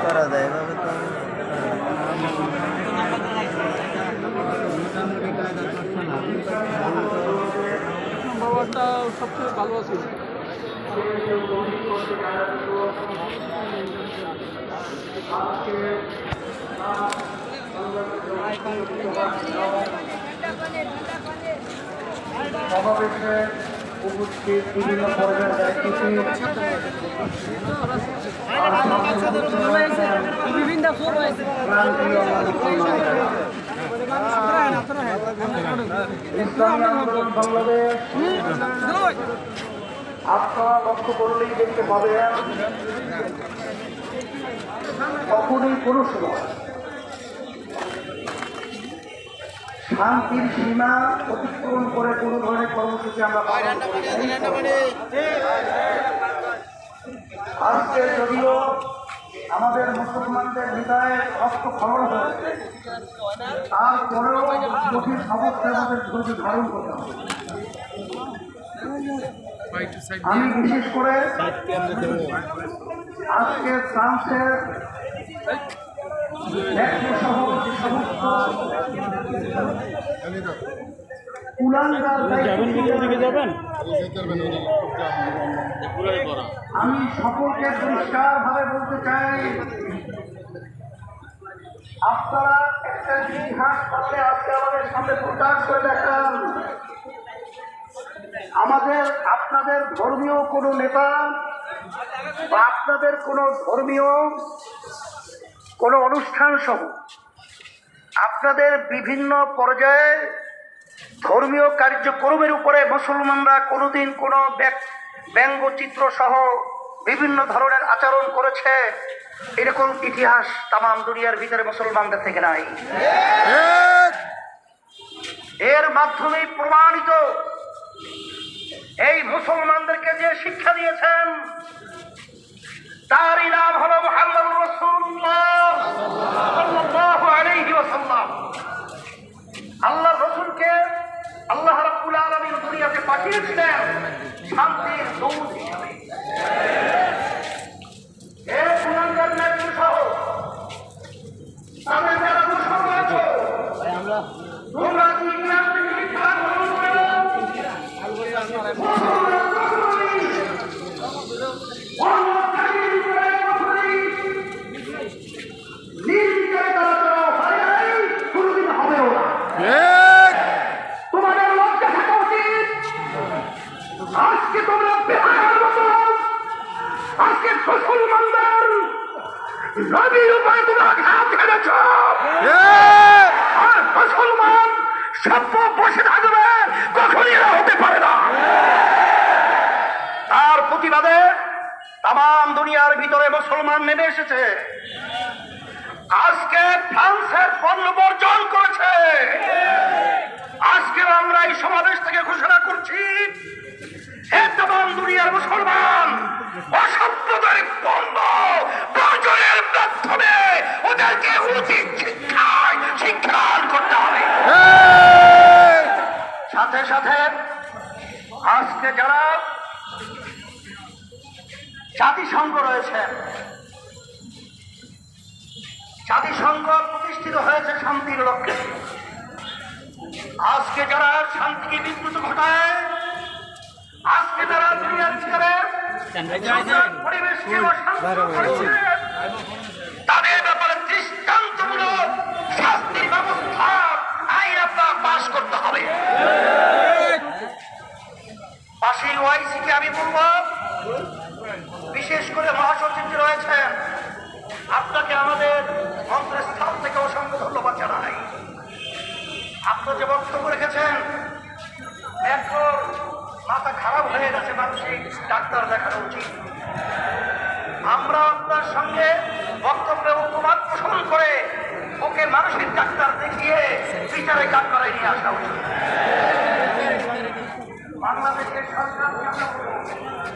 করা যায় এভাবে তো বাবাটা সবচেয়ে ভালো আছে। সমাবেশে উপস্থিত বিভিন্ন পর্যায়ের ব্যক্তিত্ব বাংলাদেশ আপনারা লক্ষ্য করলেই দেখতে পাবেন কখনই কোনো সময় শান্তির সীমা অতিক্রম করে কোনো ধরনের কর্মসূচি আমরা পালন করি। আজকে যদিও আমাদের মুসলমানদের হৃদয়ে রক্ত খরণ হয়েছে, তারপরেও কঠিন অবস্থায় আমাদের ধৈর্য ধারণ করতে হবে। আমি বিশেষ করে আজকে ফ্রান্সের আমি সকলকে পরিষ্কার ভাবে বলতে চাই, আপনারা একটা ইতিহাস পাশে আজকে আমাদের সামনে প্রকাশ করে দেখান। আপনাদের ধর্মীয় কোনো নেতা বা আপনাদের কোনো ধর্মীয় কোনো অনুষ্ঠান সহ আপনাদের বিভিন্ন পর্যায়ে ধর্মীয় কার্যক্রমের উপরে মুসলমানরা কোনোদিন কোনো ব্যঙ্গচিত্র সহ বিভিন্ন ধরনের আচরণ করেছে, এরকম ইতিহাস তামাম দুনিয়ার ভিতরে মুসলমানদের থেকে নাই। এর মাধ্যমে প্রমাণিত এই মুসলমানদেরকে যে শিক্ষা দিয়েছেন তারই নাম হলো মুহাম্মদুর রাসূলুল্লাহ সাল্লাল্লাহু আলাইহি ওয়াসাল্লাম। আল্লাহর রাসূলকে আল্লাহ রাব্বুল আলামিন দুনিয়াতে পাঠিয়েছিলেন শান্তির দূত হিসেবে। এর গুণাগার নেত্রী সহ তাদের যারা মুসলমান আছো, তোমরা ইসলাম থেকে শিক্ষা গ্রহণ করো। তোমাদের লজ্জা থাকা উচিত। আজকে তোমরা বেহায়ার মতো আজকে মুসলমানদের নবীর উপরে তোমরা ঘাত খেলেছ, আর মুসলমান সভ্য বসে থাকবে, কখনই এরা হতে পারে না। তার প্রতিবাদে তামাম দুনিয়ার ভিতরে মুসলমান নেমে এসেছে। আজকে ফ্রান্সের পণ্য বর্জন করেছে। আজকে আমরা এই সমাবেশ থেকে ঘোষণা করছি, হে তামাম দুনিয়ার মুসলমান, অসভ্যতার পণ্য বর্জনের মাধ্যমে ওদেরকে উচিত শিক্ষান করতে হবে। সাথে সাথে আজকে যারা জাতিসংঘ রয়েছে, জাতিসংঘ প্রতিষ্ঠিত হয়েছে শান্তির লক্ষ্যে। আজকে যারা শান্তিকে বিঘ্নিত ঘটায়, আজকে যারা দুনিয়ার ভিতরে পরিবেশকে অশান্ত করছে, তাদের ব্যাপারে দৃষ্টান্তমূলক শাস্তির ব্যবস্থা আইন আপনার পাশ করতে হবে। পাশেই ওআইসিকে আমি বলব, বিশেষ করে মহাসচিব রয়েছেন, আপনাকে আমাদের মন্ত্রের স্থান থেকে অসংখ্য ধন্যবাদ জানাই। আপনার যে বক্তব্য রেখেছেন, এখন মাথা খারাপ হয়ে গেছে, মানসিক ডাক্তার দেখানো উচিত। আমরা আপনার সঙ্গে বক্তব্যে ঐক্যমত পোষণ করে ওকে মানসিক ডাক্তার দেখিয়ে বিচারে কাজ করায় নিয়ে আসা উচিত। বাংলাদেশের সরকারকে আমরা বলবো,